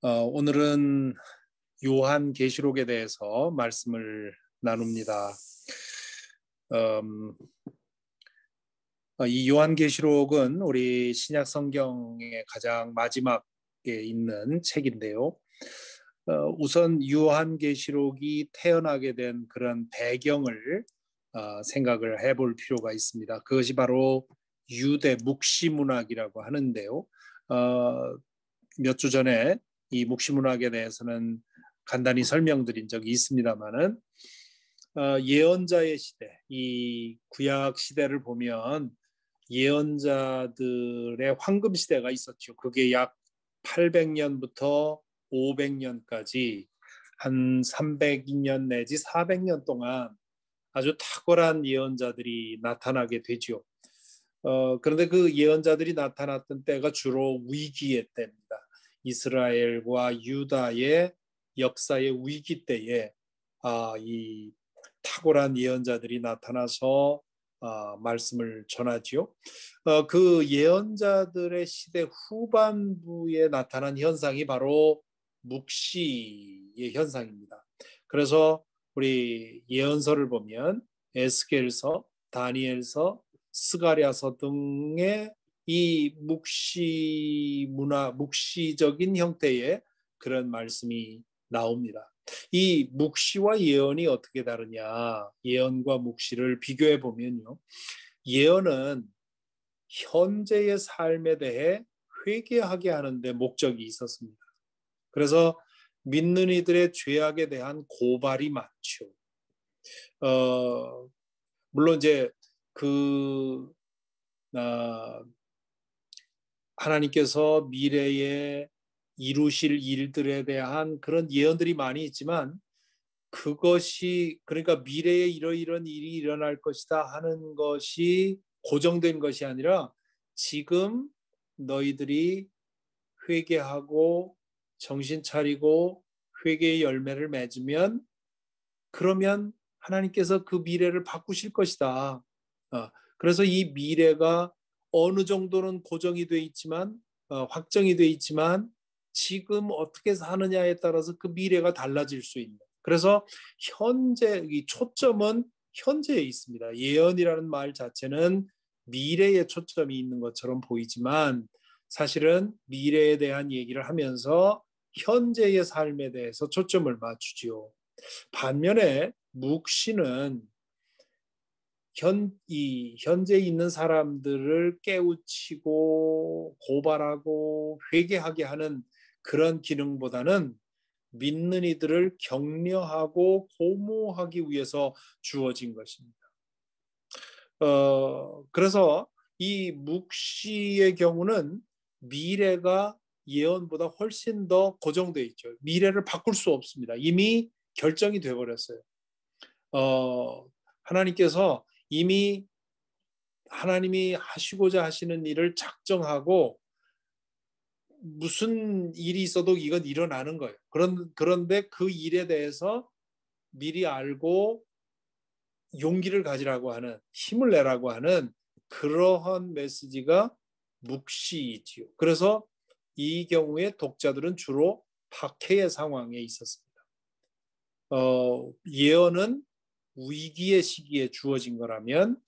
오늘은 요한계시록에 대해서 말씀을 나눕니다. 이 요한계시록은 우리 신약 성경의 가장 마지막에 있는 책인데요. 우선 요한계시록이 태어나게 된 그런 배경을 생각을 해볼 필요가 있습니다. 그것이 바로 유대 묵시문학이라고 하는데요. 몇 주 전에 이 묵시문학에 대해서는 간단히 설명드린 적이 있습니다만은 예언자의 시대, 이 구약 시대를 보면 예언자들의 황금 시대가 있었죠. 그게 약 800년부터 500년까지 한 300년 내지 400년 동안 아주 탁월한 예언자들이 나타나게 되죠. 그런데 그 예언자들이 나타났던 때가 주로 위기의 때입니다. 이스라엘과 유다의 역사의 위기 때에 이 탁월한 예언자들이 나타나서 말씀을 전하지요. 그 예언자들의 시대 후반부에 나타난 현상이 바로 묵시의 현상입니다. 그래서 우리 예언서를 보면 에스겔서, 다니엘서, 스가랴서 등의 이 묵시 문화, 묵시적인 형태의 그런 말씀이 나옵니다. 이 묵시와 예언이 어떻게 다르냐? 예언과 묵시를 비교해 보면요. 예언은 현재의 삶에 대해 회개하게 하는데 목적이 있었습니다. 그래서 믿는 이들의 죄악에 대한 고발이 많죠. 물론 이제 그 하나님께서 미래에 이루실 일들에 대한 그런 예언들이 많이 있지만 그것이 그러니까 미래에 이러이런 일이 일어날 것이다 하는 것이 고정된 것이 아니라 지금 너희들이 회개하고 정신 차리고 회개의 열매를 맺으면 그러면 하나님께서 그 미래를 바꾸실 것이다. 그래서 이 미래가 어느 정도는 고정이 돼 있지만 확정이 돼 있지만 지금 어떻게 사느냐에 따라서 그 미래가 달라질 수 있는. 그래서 현재 이 초점은 현재에 있습니다. 예언이라는 말 자체는 미래에 초점이 있는 것처럼 보이지만 사실은 미래에 대한 얘기를 하면서 현재의 삶에 대해서 초점을 맞추지요. 반면에 묵시는 현재 있는 사람들을 깨우치고 고발하고 회개하게 하는 그런 기능보다는 믿는 이들을 격려하고 고모하기 위해서 주어진 것입니다. 그래서 이 묵시의 경우는 미래가 예언보다 훨씬 더 고정되어 있죠. 미래를 바꿀 수 없습니다. 이미 결정이 되어버렸어요. 하나님께서 이미 하나님이 하시고자 하시는 일을 작정하고 무슨 일이 있어도 이건 일어나는 거예요. 그런데 그 일에 대해서 미리 알고 용기를 가지라고 하는, 힘을 내라고 하는 그러한 메시지가 묵시이지요. 그래서 이 경우에 독자들은 주로 박해의 상황에 있었습니다. 예언은 위기의 시기에 주어진 거라면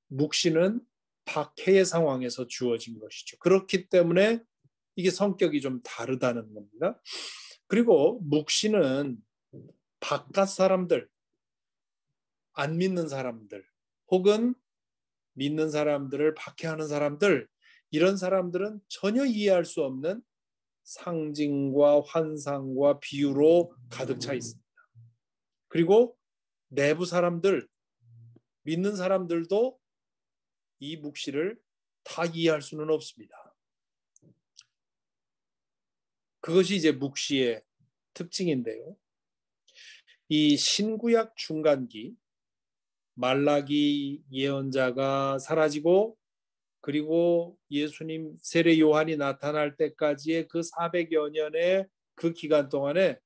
묵시는 박해의 상황에서 주어진 것이죠. 그렇기 때문에 이게 성격이 좀 다르다는 겁니다. 그리고 묵시는 바깥 사람들, 안 믿는 사람들, 혹은 믿는 사람들을 박해하는 사람들, 이런 사람들은 전혀 이해할 수 없는 상징과 환상과 비유로 가득 차 있습니다. 그리고 내부 사람들, 믿는 사람들도 이 묵시를 다 이해할 수는 없습니다. 그것이 이제 묵시의 특징인데요. 이 신구약 중간기, 말라기 예언자가 사라지고 그리고 예수님 세례 요한이 나타날 때까지의 그 400여 년의 그 기간 동안에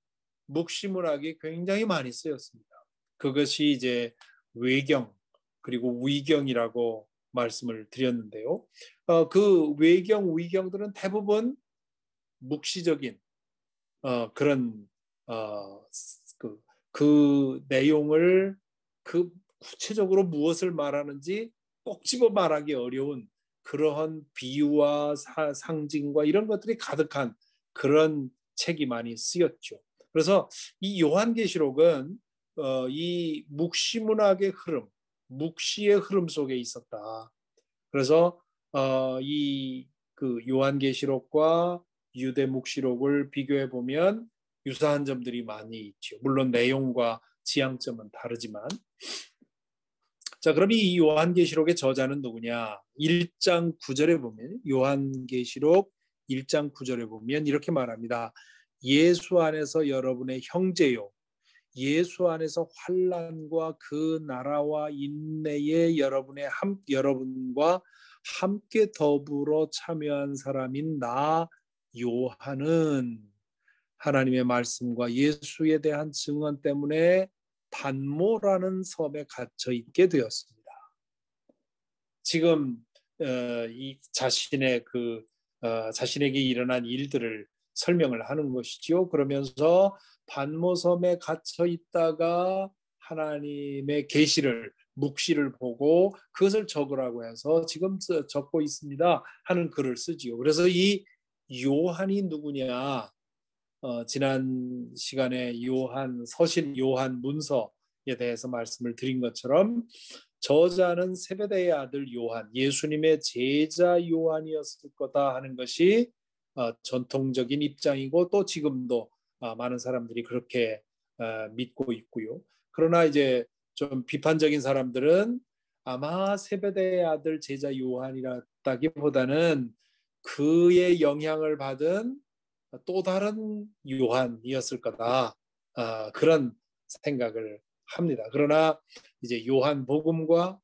묵시문학이 굉장히 많이 쓰였습니다. 그것이 이제 외경 그리고 위경이라고 말씀을 드렸는데요. 그 외경, 위경들은 대부분 묵시적인 그런 그, 그 내용을 그 구체적으로 무엇을 말하는지 꼭 집어 말하기 어려운 그러한 비유와 상징과 이런 것들이 가득한 그런 책이 많이 쓰였죠. 그래서 이 요한계시록은 이 묵시문학의 흐름, 묵시의 흐름 속에 있었다. 그래서 이 그 요한계시록과 유대묵시록을 비교해 보면 유사한 점들이 많이 있죠. 물론 내용과 지향점은 다르지만. 자, 그럼 이 요한계시록의 저자는 누구냐? 1장 9절에 보면 요한계시록 1장 9절에 보면 이렇게 말합니다. 예수 안에서 여러분의 형제요. 예수 안에서 환난과 그 나라와 인내에 여러분과 함께 더불어 참여한 사람인 나 요한은 하나님의 말씀과 예수에 대한 증언 때문에 단모라는 섬에 갇혀 있게 되었습니다. 지금 이 자신의 자신에게 일어난 일들을 설명을 하는 것이죠. 그러면서 반모섬에 갇혀 있다가 하나님의 계시를 묵시를 보고 그것을 적으라고 해서 지금 적고 있습니다 하는 글을 쓰지요. 그래서 이 요한이 누구냐? 지난 시간에 요한 서신, 요한 문서에 대해서 말씀을 드린 것처럼 저자는 세베대의 아들 요한, 예수님의 제자 요한이었을 거다 하는 것이 전통적인 입장이고 또 지금도 많은 사람들이 그렇게 믿고 있고요. 그러나 이제 좀 비판적인 사람들은 아마 세베대의 아들 제자 요한이라기보다는 그의 영향을 받은 또 다른 요한이었을 거다. 그런 생각을 합니다. 그러나 이제 요한복음과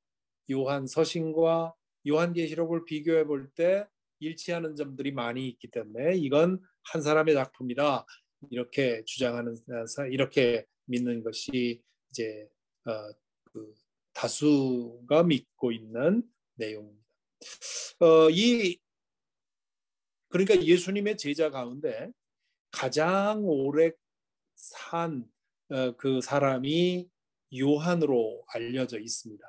요한서신과 요한계시록을 비교해 볼 때 일치하는 점들이 많이 있기 때문에 이건 한 사람의 작품이다. 이렇게 주장하는, 이렇게 믿는 것이 이제 그 다수가 믿고 있는 내용입니다. 이 그러니까 예수님의 제자 가운데 가장 오래 산 그 사람이 요한으로 알려져 있습니다.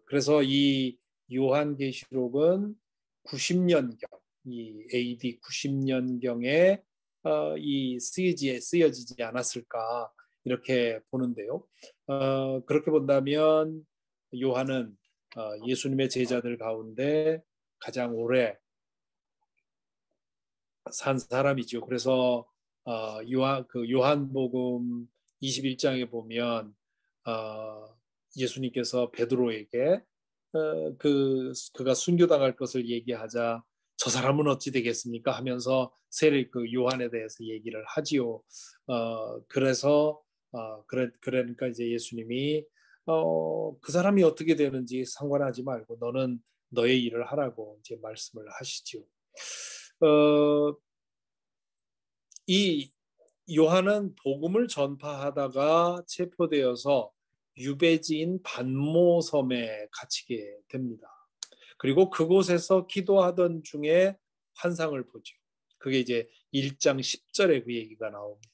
그래서 이 요한계시록은 90년경, 이 AD 90년경에 이 쓰여지지 않았을까 이렇게 보는데요. 그렇게 본다면 요한은 예수님의 제자들 가운데 가장 오래 산 사람이죠. 그래서 요한복음 21장에 보면 예수님께서 베드로에게 그가 순교당할 것을 얘기하자 저 사람은 어찌 되겠습니까 하면서 세례 그 요한에 대해서 얘기를 하지요. 그래서 그러니까 이제 예수님이 그 사람이 어떻게 되는지 상관하지 말고 너는 너의 일을 하라고 이제 말씀을 하시지요. 이 요한은 복음을 전파하다가 체포되어서 유배지인 반모섬에 갇히게 됩니다. 그리고 그곳에서 기도하던 중에 환상을 보죠. 그게 이제 1장 10절에 그 얘기가 나옵니다.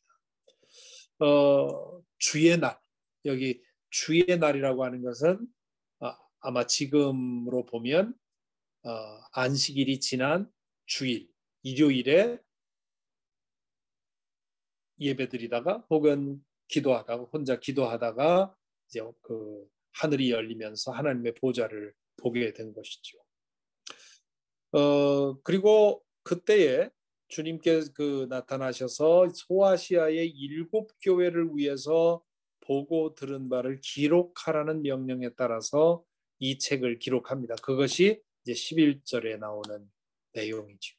주의 날, 여기 주의 날이라고 하는 것은 아마 지금으로 보면 안식일이 지난 주일, 일요일에 예배드리다가 혹은 기도하다가 혼자 기도하다가 이제 그 하늘이 열리면서 하나님의 보좌를 보게 된 것이죠. 그리고 그때에 주님께 나타나셔서 소아시아의 7교회를 위해서 보고 들은 바를 기록하라는 명령에 따라서 이 책을 기록합니다. 그것이 이제 11절에 나오는 내용이죠.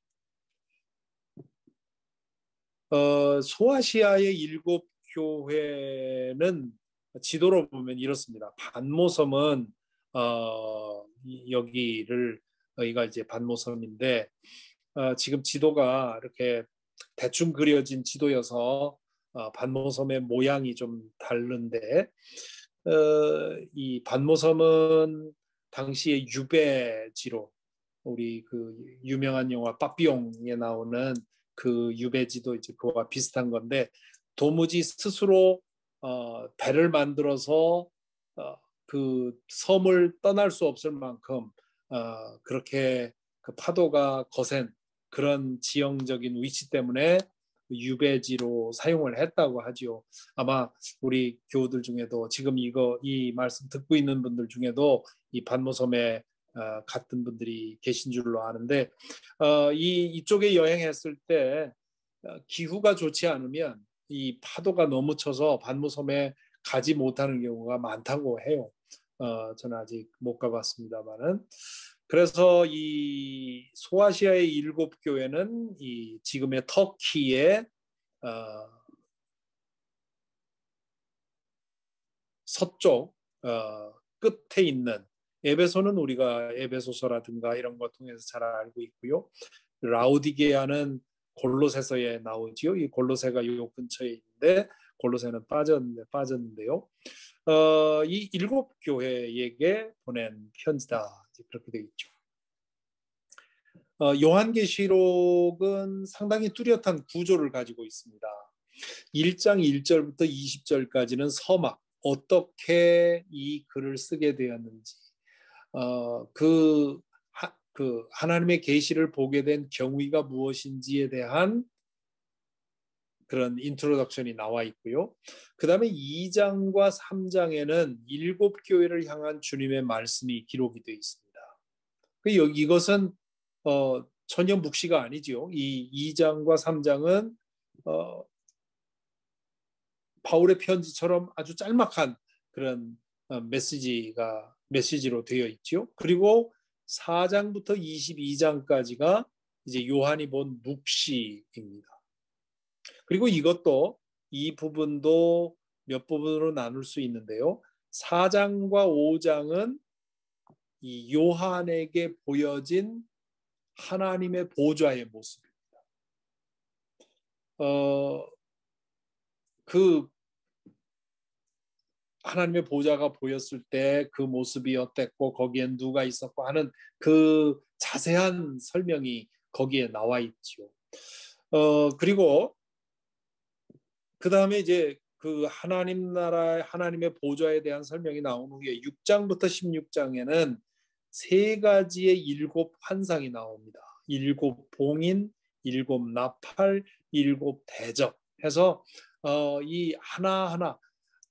소아시아의 7교회는 지도로 보면 이렇습니다. 반모섬은 여기가 이제 반모섬인데 지금 지도가 이렇게 대충 그려진 지도여서 반모섬의 모양이 좀 다른데 이 반모섬은 당시의 유배지로 우리 그 유명한 영화 빠삐용에 나오는 그 유배지도 이제 그와 비슷한 건데 도무지 스스로 배를 만들어서 그 섬을 떠날 수 없을 만큼 그렇게 그 파도가 거센 그런 지형적인 위치 때문에 유배지로 사용을 했다고 하지요. 아마 우리 교우들 중에도 지금 이 말씀 듣고 있는 분들 중에도 이 반모섬에 갔던 분들이 계신 줄로 아는데 이쪽에 여행했을 때 기후가 좋지 않으면 이 파도가 너무 쳐서 반모섬에 가지 못하는 경우가 많다고 해요. 저는 아직 못 가봤습니다만은. 그래서 이 소아시아의 7교회는 이 지금의 터키의 서쪽 끝에 있는 에베소는 우리가 에베소서라든가 이런 거 통해서 잘 알고 있고요. 라우디게아는 골로새서에 나오지요. 이 골로새가 요 근처에 있는데 골로새는 빠졌는데요. 이 7교회에게 보낸 편지다. 그렇게 되어 있죠. 요한계시록은 상당히 뚜렷한 구조를 가지고 있습니다. 1장 1절부터 20절까지는 서막, 어떻게 이 글을 쓰게 되었는지, 그 하나님의 계시를 보게 된 경위가 무엇인지에 대한 그런 인트로덕션이 나와 있고요. 그 다음에 2장과 3장에는 7교회를 향한 주님의 말씀이 기록이 되어 있습니다. 이것은 전혀 묵시가 아니죠. 이 2장과 3장은 바울의 편지처럼 아주 짤막한 그런 메시지로 되어 있죠. 그리고 4장부터 22장까지가 이제 요한이 본 묵시입니다. 그리고 이 부분도 몇 부분으로 나눌 수 있는데요. 4장과 5장은 이 요한에게 보여진 하나님의 보좌의 모습입니다. 그 하나님의 보좌가 보였을 때 그 모습이 어땠고 거기엔 누가 있었고 하는 그 자세한 설명이 거기에 나와 있죠. 그리고 그 다음에 이제 그 하나님 나라의 하나님의 보좌에 대한 설명이 나온 후에 6장부터 16장에는 세 가지의 7 환상이 나옵니다. 7 봉인, 7 나팔, 7 대접 해서 이 하나하나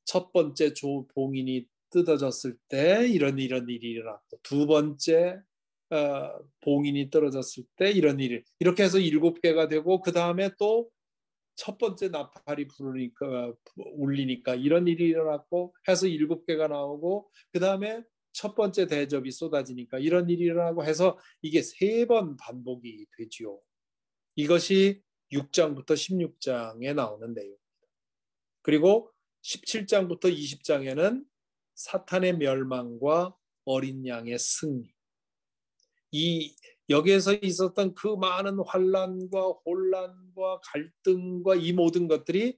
첫 번째 봉인이 뜯어졌을 때 이런 일이 일어났고 두 번째 봉인이 떨어졌을 때 이런 일이 이렇게 해서 7개가 되고 그 다음에 또 첫 번째 나팔이 울리니까 이런 일이 일어났고 해서 7개가 나오고 그 다음에 첫 번째 대접이 쏟아지니까 이런 일이 일어나고 해서 이게 3번 반복이 되지요. 이것이 6장부터 16장에 나오는 내용입니다. 그리고 17장부터 20장에는 사탄의 멸망과 어린 양의 승리. 여기에서 있었던 그 많은 환난과 혼란과 갈등과 이 모든 것들이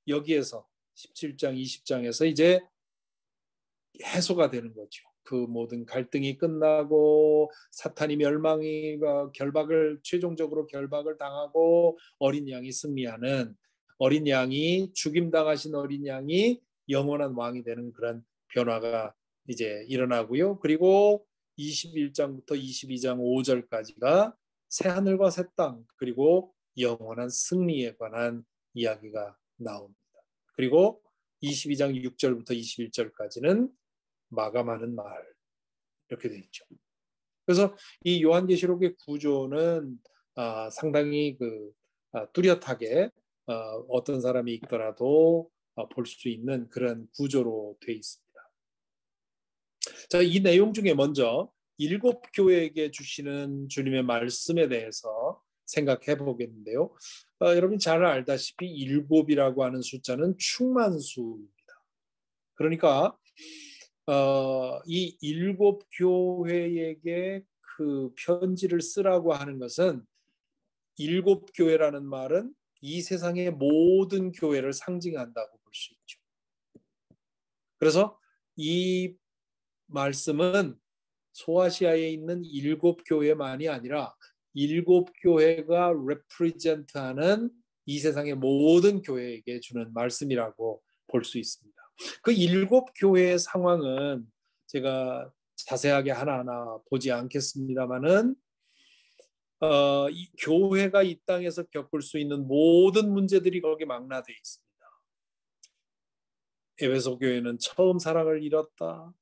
여기에서 17장, 20장에서 이제 해소가 되는 거죠. 그 모든 갈등이 끝나고 사탄이 최종적으로 결박을 당하고 어린 양이 승리하는 어린 양이 죽임당하신 어린 양이 영원한 왕이 되는 그런 변화가 이제 일어나고요. 그리고 21장부터 22장 5절까지가 새하늘과 새 땅 그리고 영원한 승리에 관한 이야기가 나옵니다. 그리고 22장 6절부터 21절까지는 마감하는 말 이렇게 되어 있죠. 그래서 이 요한계시록의 구조는 상당히 뚜렷하게 어떤 사람이 읽더라도 볼 수 있는 그런 구조로 되어 있습니다. 자, 이 내용 중에 먼저 7교회에게 주시는 주님의 말씀에 대해서 생각해 보겠는데요. 여러분이 잘 알다시피 7이라고 하는 숫자는 충만수입니다. 그러니까 이 7교회에게 그 편지를 쓰라고 하는 것은 7교회라는 말은 이 세상의 모든 교회를 상징한다고 볼 수 있죠. 그래서 이 말씀은 소아시아에 있는 7교회만이 아니라 일곱 교회가 represent하는 이 세상의 모든 교회에게 주는 말씀이라고 볼 수 있습니다. 그 일곱 교회의 상황은 제가 자세하게 하나하나 보지 않겠습니다만은 이 교회가 이 땅에서 겪을 수 있는 모든 문제들이 거기에 망라되어 있습니다. 에베소 교회는 처음 사랑을 잃었다.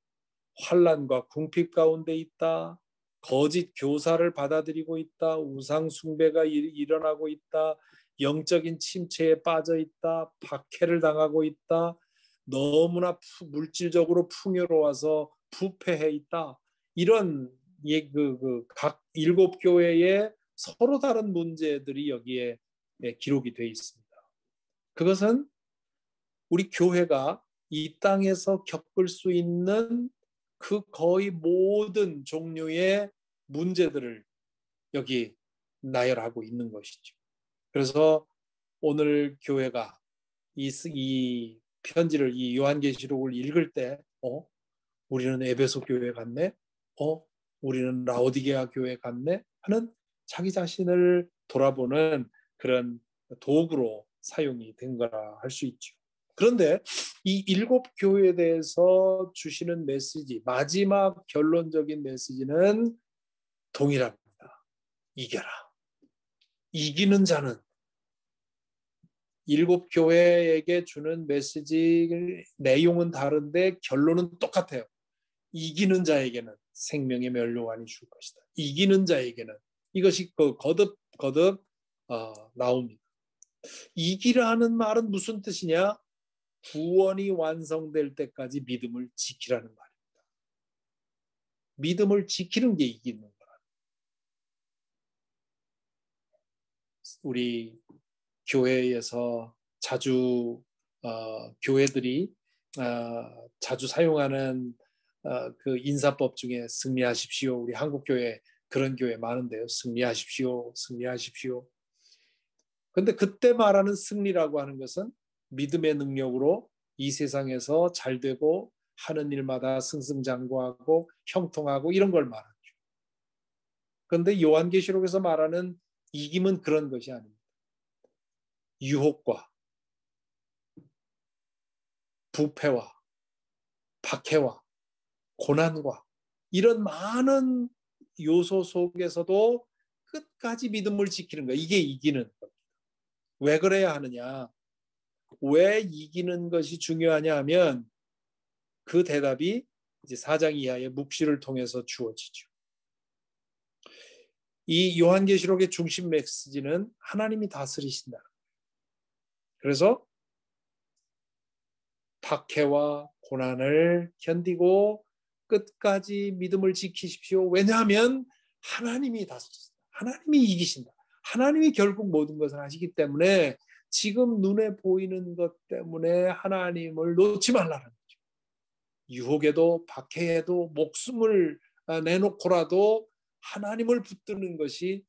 환난과 궁핍 가운데 있다. 거짓 교사를 받아들이고 있다. 우상 숭배가 일어나고 있다. 영적인 침체에 빠져 있다. 박해를 당하고 있다. 너무나 물질적으로 풍요로워서 부패해 있다. 이런 각 일곱 교회의 서로 다른 문제들이 여기에 기록이 되어 있습니다. 그것은 우리 교회가 이 땅에서 겪을 수 있는 그 거의 모든 종류의 문제들을 여기 나열하고 있는 것이죠. 그래서 오늘 교회가 이 편지를, 이 요한계시록을 읽을 때, 우리는 에베소 교회 같네? 우리는 라오디게아 교회 같네? 하는 자기 자신을 돌아보는 그런 도구로 사용이 된 거라 할 수 있죠. 그런데 이 일곱 교회에 대해서 주시는 메시지, 마지막 결론적인 메시지는 동일합니다. 이겨라. 이기는 자는, 일곱 교회에게 주는 메시지 내용은 다른데 결론은 똑같아요. 이기는 자에게는 생명의 면류관이 줄 것이다. 이기는 자에게는, 이것이 거듭 나옵니다. 이기라는 말은 무슨 뜻이냐? 구원이 완성될 때까지 믿음을 지키라는 말입니다. 믿음을 지키는 게 이기는 거라. 우리 교회에서 자주 교회들이 자주 사용하는 그 인사법 중에 승리하십시오. 우리 한국 교회 그런 교회 많은데요. 승리하십시오. 승리하십시오. 근데 그때 말하는 승리라고 하는 것은 믿음의 능력으로 이 세상에서 잘 되고 하는 일마다 승승장구하고 형통하고 이런 걸 말하죠. 그런데 요한계시록에서 말하는 이김은 그런 것이 아닙니다. 유혹과 부패와 박해와 고난과 이런 많은 요소 속에서도 끝까지 믿음을 지키는 거예요. 이게 이기는 겁니다. 왜 그래야 하느냐? 왜 이기는 것이 중요하냐 하면 그 대답이 이제 4장 이하의 묵시를 통해서 주어지죠. 이 요한계시록의 중심 메시지는 하나님이 다스리신다. 그래서 박해와 고난을 견디고 끝까지 믿음을 지키십시오. 왜냐하면 하나님이 다스리신다. 하나님이 이기신다. 하나님이 결국 모든 것을 하시기 때문에 지금 눈에 보이는 것 때문에 하나님을 놓지 말라는 거죠. 유혹에도 박해에도 목숨을 내놓고라도 하나님을 붙드는 것이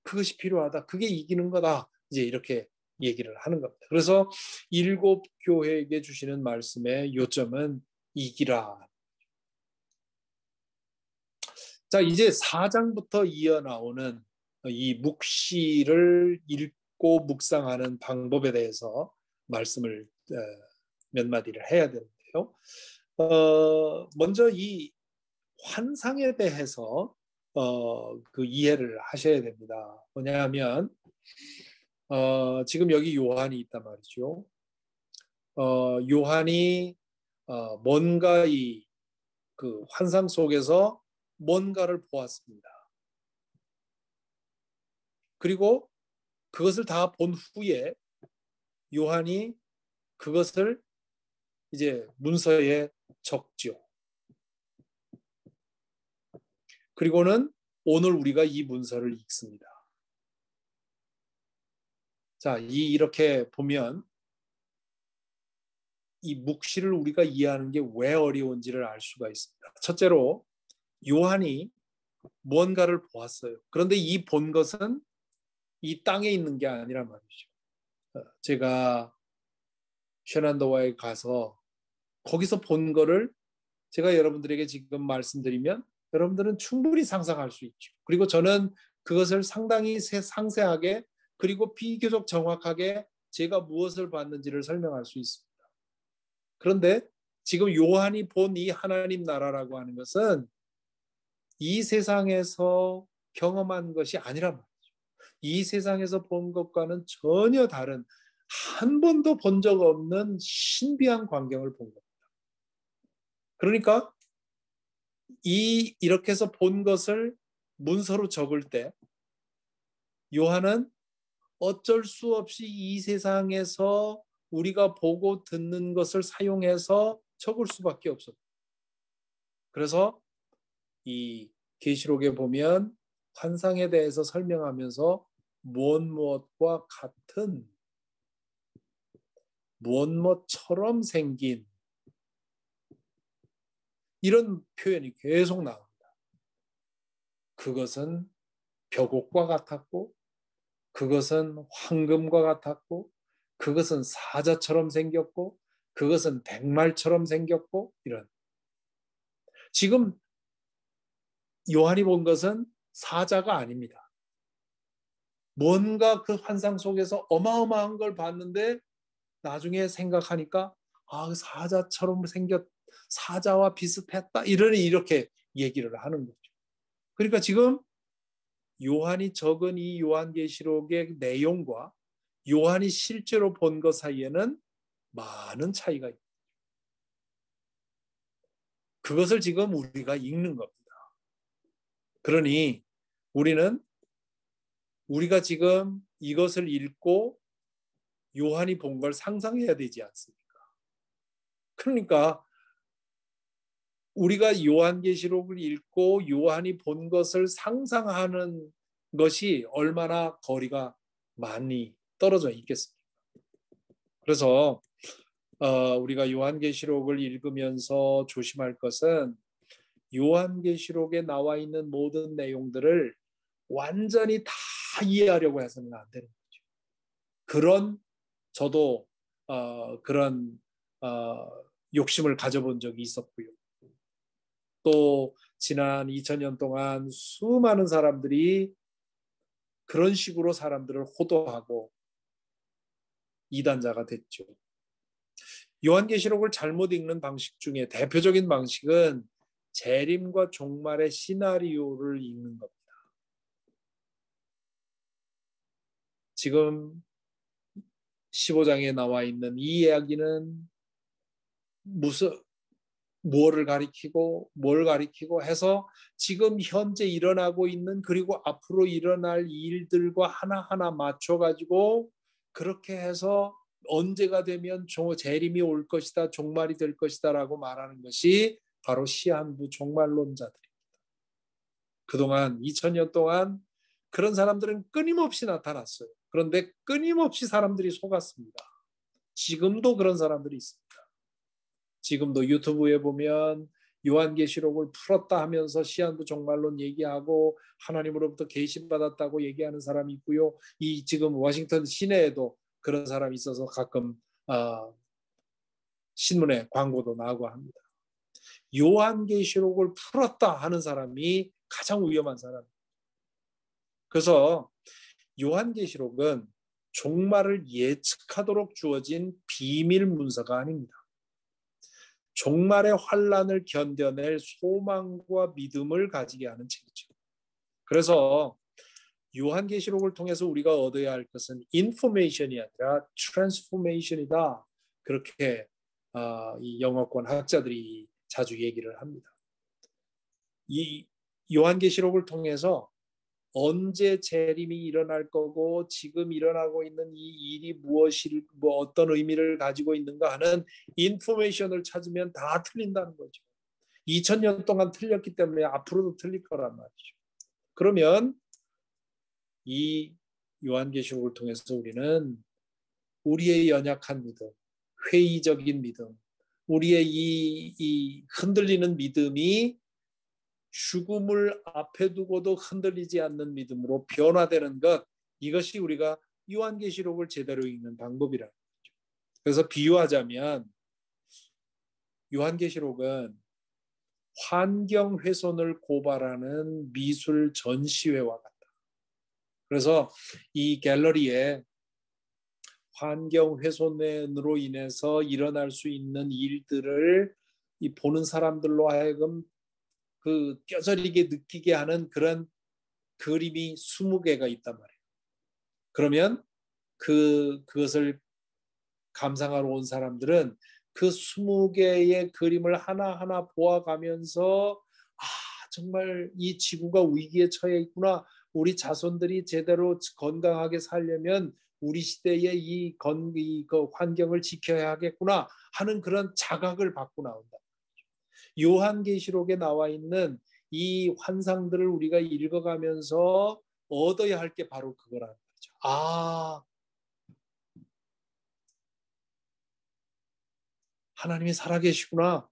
그것이 필요하다. 그게 이기는 거다. 이제 이렇게 얘기를 하는 겁니다. 그래서 일곱 교회에게 주시는 말씀의 요점은 이기라. 자, 이제 4장부터 이어 나오는 이 묵시를 읽고 묵상하는 방법에 대해서 말씀을 몇 마디를 해야 되는데요. 먼저 이 환상에 대해서 그 이해를 하셔야 됩니다. 뭐냐면 지금 여기 요한이 있단 말이죠. 요한이 뭔가 그 환상 속에서 뭔가를 보았습니다. 그리고 그것을 다 본 후에 요한이 그것을 이제 문서에 적죠. 그리고는 오늘 우리가 이 문서를 읽습니다. 자, 이렇게 보면 이 묵시를 우리가 이해하는 게 왜 어려운지를 알 수가 있습니다. 첫째로 요한이 무언가를 보았어요. 그런데 이 본 것은 이 땅에 있는 게 아니란 말이죠. 제가 쉐난도와에 가서 거기서 본 거를 제가 여러분들에게 지금 말씀드리면 여러분들은 충분히 상상할 수 있죠. 그리고 저는 그것을 상당히 상세하게 그리고 비교적 정확하게 제가 무엇을 봤는지를 설명할 수 있습니다. 그런데 지금 요한이 본 이 하나님 나라라고 하는 것은 이 세상에서 경험한 것이 아니란 말이죠. 이 세상에서 본 것과는 전혀 다른 한 번도 본 적 없는 신비한 광경을 본 겁니다. 그러니까 이렇게 해서 본 것을 문서로 적을 때 요한은 어쩔 수 없이 이 세상에서 우리가 보고 듣는 것을 사용해서 적을 수밖에 없었다. 그래서 이 계시록에 보면 환상에 대해서 설명하면서 무엇무엇과 같은 무엇무엇처럼 생긴 이런 표현이 계속 나옵니다. 그것은 벽옥과 같았고 그것은 황금과 같았고 그것은 사자처럼 생겼고 그것은 백말처럼 생겼고 이런. 지금 요한이 본 것은 사자가 아닙니다. 뭔가 그 환상 속에서 어마어마한 걸 봤는데 나중에 생각하니까 사자처럼 사자와 비슷했다 이러니 이렇게 얘기를 하는 거죠. 그러니까 지금 요한이 적은 이 요한계시록의 내용과 요한이 실제로 본 것 사이에는 많은 차이가 있다. 그것을 지금 우리가 읽는 겁니다. 그러니 우리가 지금 이것을 읽고 요한이 본 걸 상상해야 되지 않습니까? 그러니까 우리가 요한계시록을 읽고 요한이 본 것을 상상하는 것이 얼마나 거리가 많이 떨어져 있겠습니까? 그래서 우리가 요한계시록을 읽으면서 조심할 것은 요한계시록에 나와 있는 모든 내용들을 완전히 다 이해하려고 해서는 안 되는 거죠. 저도 그런 욕심을 가져본 적이 있었고요. 또 지난 2000년 동안 수많은 사람들이 그런 식으로 사람들을 호도하고 이단자가 됐죠. 요한계시록을 잘못 읽는 방식 중에 대표적인 방식은 재림과 종말의 시나리오를 읽는 겁니다. 지금 15장에 나와 있는 이 이야기는 무엇을 가리키고 뭘 가리키고 해서 지금 현재 일어나고 있는 그리고 앞으로 일어날 일들과 하나하나 맞춰가지고 그렇게 해서 언제가 되면 재림이 올 것이다, 종말이 될 것이다 라고 말하는 것이 바로 시한부 종말론자들입니다. 그동안 2000년 동안 그런 사람들은 끊임없이 나타났어요. 그런데 끊임없이 사람들이 속았습니다. 지금도 그런 사람들이 있습니다. 지금도 유튜브에 보면 요한계시록을 풀었다 하면서 시한부 종말론 얘기하고 하나님으로부터 계시받았다고 얘기하는 사람이 있고요. 이 지금 워싱턴 시내에도 그런 사람이 있어서 가끔 신문에 광고도 나오고 합니다. 요한계시록을 풀었다 하는 사람이 가장 위험한 사람입니다. 그래서 요한계시록은 종말을 예측하도록 주어진 비밀 문서가 아닙니다. 종말의 환란을 견뎌낼 소망과 믿음을 가지게 하는 책이죠. 그래서 요한계시록을 통해서 우리가 얻어야 할 것은 인포메이션이 아니라 트랜스포메이션이다. 그렇게 이 영어권 학자들이 자주 얘기를 합니다. 이 요한계시록을 통해서 언제 재림이 일어날 거고 지금 일어나고 있는 이 일이 어떤 의미를 가지고 있는가 하는 인포메이션을 찾으면 다 틀린다는 거죠. 2000년 동안 틀렸기 때문에 앞으로도 틀릴 거란 말이죠. 그러면 이 요한계시록을 통해서 우리는 우리의 연약한 믿음, 회의적인 믿음, 우리의 이 흔들리는 믿음이 죽음을 앞에 두고도 흔들리지 않는 믿음으로 변화되는 것, 이것이 우리가 요한계시록을 제대로 읽는 방법이라는 거죠. 그래서 비유하자면 요한계시록은 환경 훼손을 고발하는 미술 전시회와 같다. 그래서 이 갤러리에 환경 훼손으로 인해서 일어날 수 있는 일들을 이 보는 사람들로 하여금 그 뼈저리게 느끼게 하는 그런 그림이 20개가 있단 말이에요. 그러면 그것을 감상하러 온 사람들은 그 20개의 그림을 하나하나 보아가면서 정말 이 지구가 위기에 처해 있구나. 우리 자손들이 제대로 건강하게 살려면 우리 시대의 이 환경을 지켜야 하겠구나 하는 그런 자각을 받고 나온다. 요한계시록에 나와 있는 이 환상들을 우리가 읽어가면서 얻어야 할 게 바로 그거라는 거죠. 하나님이 살아계시구나.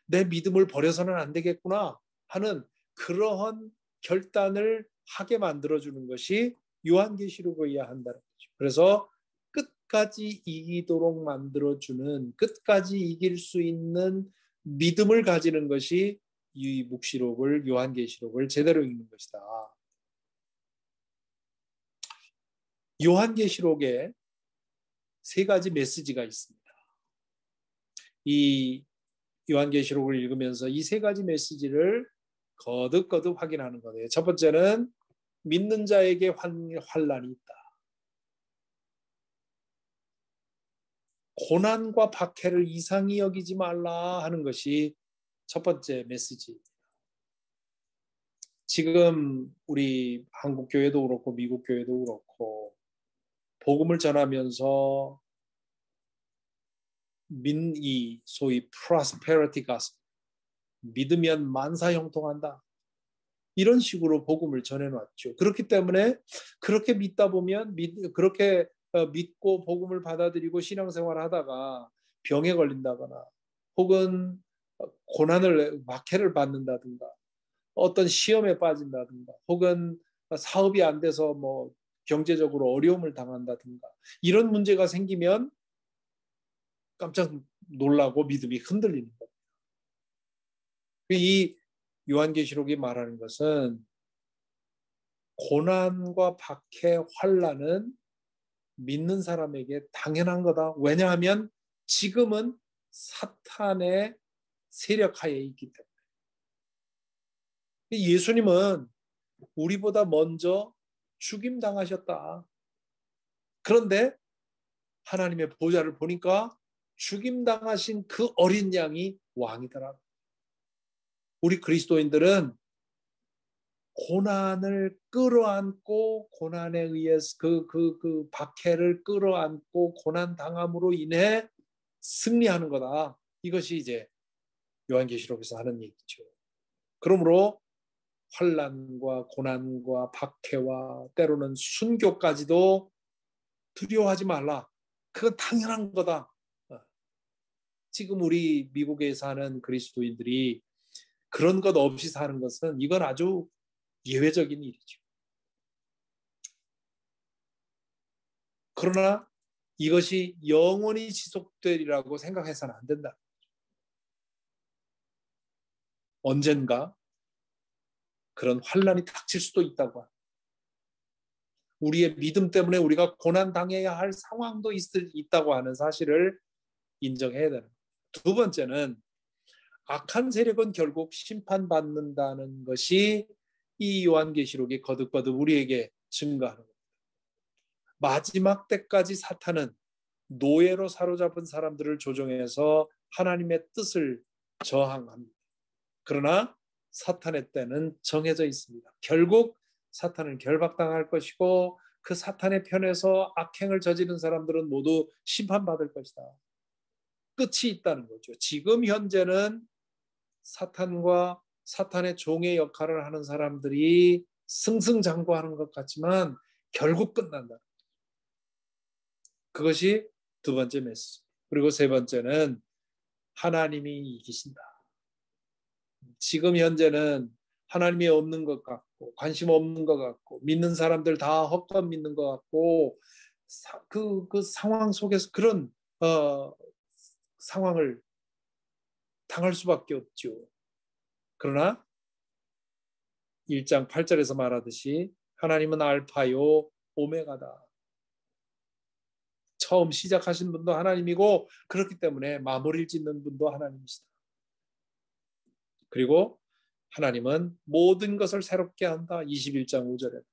내 믿음을 버려서는 안 되겠구나 하는 그러한 결단을 하게 만들어주는 것이 요한계시록이어야 한다는 거죠. 그래서 끝까지 이기도록 만들어주는, 끝까지 이길 수 있는 믿음을 가지는 것이 이 묵시록을, 요한계시록을 제대로 읽는 것이다. 요한계시록에 3가지 메시지가 있습니다. 이 요한계시록을 읽으면서 이 3가지 메시지를 거듭거듭 확인하는 거예요. 첫 번째는 믿는 자에게 환난이 있다. 고난과 박해를 이상히 여기지 말라 하는 것이 첫 번째 메시지. 지금 우리 한국 교회도 그렇고 미국 교회도 그렇고 복음을 전하면서 이 소위 prosperity gospel, 믿으면 만사형통한다. 이런 식으로 복음을 전해놨죠. 그렇기 때문에 그렇게 믿다 보면 그렇게 믿고 복음을 받아들이고 신앙생활을 하다가 병에 걸린다거나 혹은 고난을 박해를 받는다든가 어떤 시험에 빠진다든가 혹은 사업이 안 돼서 뭐 경제적으로 어려움을 당한다든가 이런 문제가 생기면 깜짝 놀라고 믿음이 흔들리는 거예요. 이 요한계시록이 말하는 것은 고난과 박해, 환난은 믿는 사람에게 당연한 거다. 왜냐하면 지금은 사탄의 세력하에 있기 때문에. 예수님은 우리보다 먼저 죽임당하셨다. 그런데 하나님의 보좌를 보니까 죽임당하신 그 어린 양이 왕이더라. 우리 그리스도인들은 고난을 끌어안고 고난에 의해서 그 박해를 끌어안고 고난 당함으로 인해 승리하는 거다. 이것이 이제 요한계시록에서 하는 얘기죠. 그러므로 환난과 고난과 박해와 때로는 순교까지도 두려워하지 말라. 그건 당연한 거다. 지금 우리 미국에 사는 그리스도인들이 그런 것 없이 사는 것은 이건 아주 예외적인 일이죠. 그러나 이것이 영원히 지속되리라고 생각해서는 안 된다. 언젠가 그런 환난이 닥칠 수도 있다고 합니다. 우리의 믿음 때문에 우리가 고난당해야 할 상황도 있다고 하는 사실을 인정해야 되는 거예요. 두 번째는 악한 세력은 결국 심판받는다는 것이 이 요한계시록이 거듭거듭 우리에게 증거하는 겁니다. 마지막 때까지 사탄은 노예로 사로잡은 사람들을 조종해서 하나님의 뜻을 저항합니다. 그러나 사탄의 때는 정해져 있습니다. 결국 사탄은 결박당할 것이고 그 사탄의 편에서 악행을 저지른 사람들은 모두 심판받을 것이다. 끝이 있다는 거죠. 지금 현재는 사탄과 사탄의 종의 역할을 하는 사람들이 승승장구하는 것 같지만 결국 끝난다. 그것이 두 번째 메시지. 그리고 세 번째는 하나님이 이기신다. 지금 현재는 하나님이 없는 것 같고 관심 없는 것 같고 믿는 사람들 다 헛것 믿는 것 같고 그 상황 속에서 그런 상황을 당할 수밖에 없죠. 그러나 1장 8절에서 말하듯이 하나님은 알파요 오메가다. 처음 시작하신 분도 하나님이고 그렇기 때문에 마무리를 짓는 분도 하나님이시다. 그리고 하나님은 모든 것을 새롭게 한다. 21장 5절에.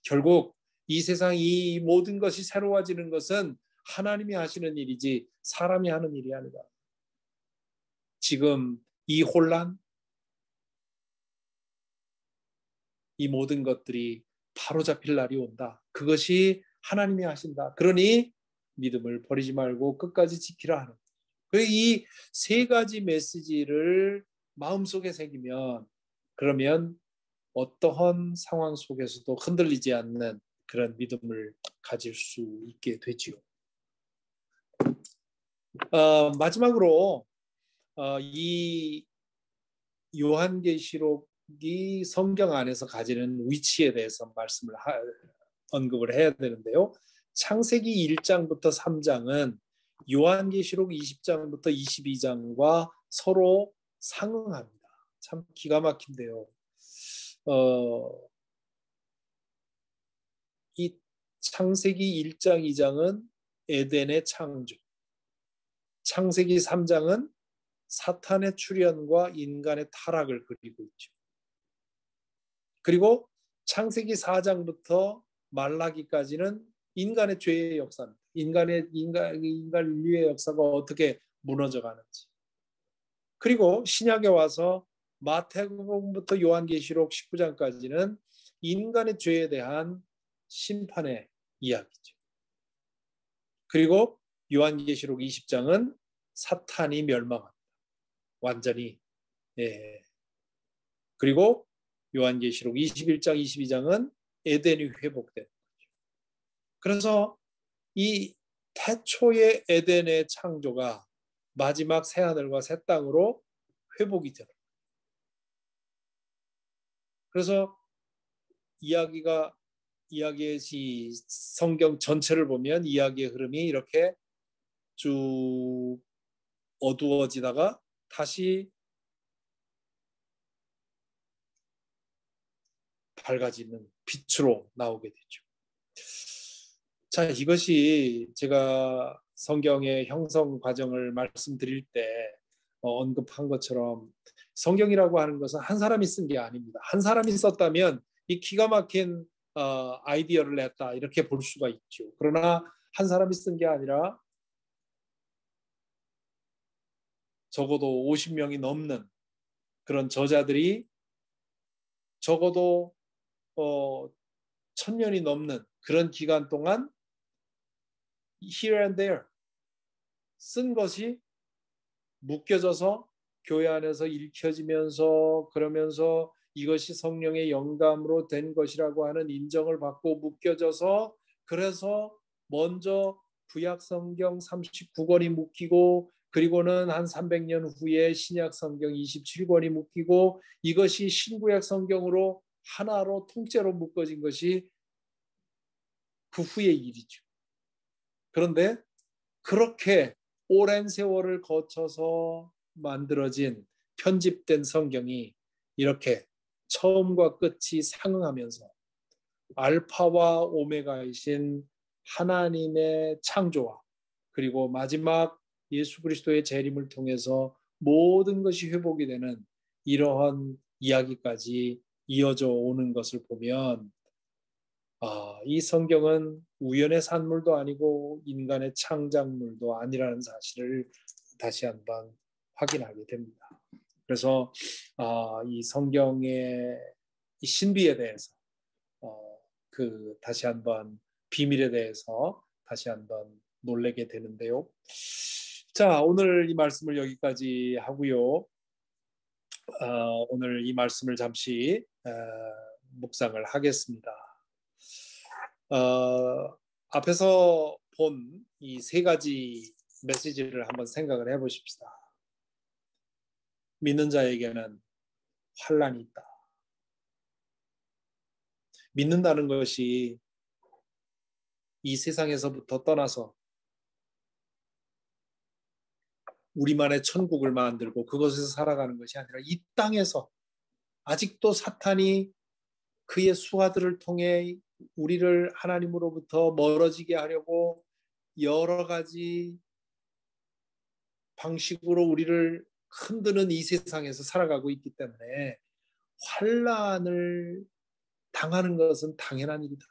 결국 이 세상 이 모든 것이 새로워지는 것은 하나님이 하시는 일이지 사람이 하는 일이 아니다. 지금 이 혼란, 이 모든 것들이 바로잡힐 날이 온다. 그것이 하나님이 하신다. 그러니 믿음을 버리지 말고 끝까지 지키라 하는. 이 세 가지 메시지를 마음속에 새기면 그러면 어떠한 상황 속에서도 흔들리지 않는 그런 믿음을 가질 수 있게 되지요. 마지막으로 이 요한계시록이 성경 안에서 가지는 위치에 대해서 언급을 해야 되는데요. 창세기 1장부터 3장은 요한계시록 20장부터 22장과 서로 상응합니다. 참 기가 막힌데요. 이 창세기 1장, 2장은 에덴의 창조, 창세기 3장은 사탄의 출현과 인간의 타락을 그리고 있죠. 그리고 창세기 4장부터 말라기까지는 인간의 죄의 역사입니다. 인간 인류의 역사가 어떻게 무너져 가는지. 그리고 신약에 와서 마태복음부터 요한계시록 19장까지는 인간의 죄에 대한 심판의 이야기죠. 그리고 요한계시록 20장은 사탄이 멸망합니다. 완전히. 예. 그리고 요한계시록 21장, 22장은 에덴이 회복되는 거죠. 그래서 이 태초의 에덴의 창조가 마지막 새하늘과 새 땅으로 회복이 되는 거예요. 그래서 이야기의 성경 전체를 보면 이야기의 흐름이 이렇게 쭉 어두워지다가 다시 밝아지는 빛으로 나오게 되죠. 자, 이것이 제가 성경의 형성 과정을 말씀드릴 때 언급한 것처럼 성경이라고 하는 것은 한 사람이 쓴 게 아닙니다. 한 사람이 썼다면 이 기가 막힌 아이디어를 냈다 이렇게 볼 수가 있죠. 그러나 한 사람이 쓴 게 아니라 적어도 50명이 넘는 그런 저자들이 적어도 1000년이 넘는 그런 기간 동안 here and there 쓴 것이 묶여져서 교회 안에서 읽혀지면서 그러면서 이것이 성령의 영감으로 된 것이라고 하는 인정을 받고 묶여져서 그래서 먼저 구약 성경 39권이 묶이고 그리고는 한 300년 후에 신약 성경 27권이 묶이고 이것이 신구약 성경으로 하나로 통째로 묶어진 것이 그 후의 일이죠. 그런데 그렇게 오랜 세월을 거쳐서 만들어진 편집된 성경이 이렇게 처음과 끝이 상응하면서 알파와 오메가이신 하나님의 창조와 그리고 마지막 예수 그리스도의 재림을 통해서 모든 것이 회복이 되는 이러한 이야기까지 이어져 오는 것을 보면 이 성경은 우연의 산물도 아니고 인간의 창작물도 아니라는 사실을 다시 한번 확인하게 됩니다. 그래서 이 성경의 이 신비에 대해서 다시 한번 비밀에 대해서 다시 한번 놀라게 되는데요. 자, 오늘 이 말씀을 여기까지 하고요. 오늘 이 말씀을 잠시 묵상을 하겠습니다. 앞에서 본 이 세 가지 메시지를 한번 생각을 해보십시다. 믿는 자에게는 환난이 있다. 믿는다는 것이 이 세상에서부터 떠나서 우리만의 천국을 만들고 그곳에서 살아가는 것이 아니라 이 땅에서 아직도 사탄이 그의 수하들을 통해 우리를 하나님으로부터 멀어지게 하려고 여러 가지 방식으로 우리를 흔드는 이 세상에서 살아가고 있기 때문에 환난을 당하는 것은 당연한 일이다.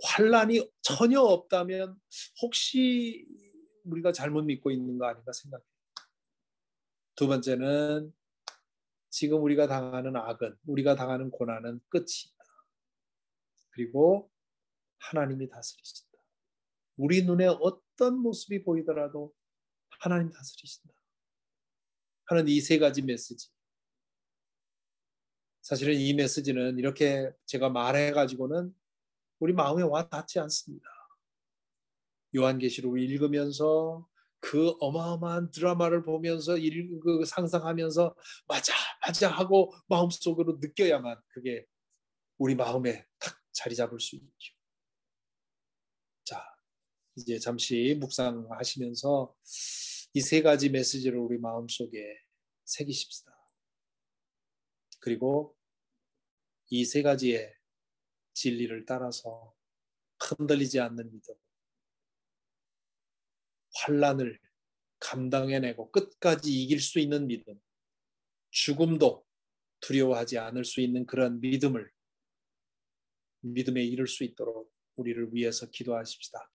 환난이 전혀 없다면 혹시 우리가 잘못 믿고 있는 거 아닌가 생각해요. 두 번째는 지금 우리가 당하는 악은, 우리가 당하는 고난은 끝이다. 그리고 하나님이 다스리신다. 우리 눈에 어떤 모습이 보이더라도 하나님 다스리신다 하는 이 세 가지 메시지. 사실은 이 메시지는 이렇게 제가 말해가지고는 우리 마음에 와 닿지 않습니다. 요한계시록을 읽으면서 그 어마어마한 드라마를 보면서 상상하면서 맞아 하고 마음속으로 느껴야만 그게 우리 마음에 탁 자리 잡을 수 있죠. 자, 이제 잠시 묵상하시면서 이 세 가지 메시지를 우리 마음속에 새기십시다. 그리고 이 세 가지의 진리를 따라서 흔들리지 않는 믿음, 환난을 감당해내고 끝까지 이길 수 있는 믿음, 죽음도 두려워하지 않을 수 있는 그런 믿음에 이를 수 있도록 우리를 위해서 기도하십시다.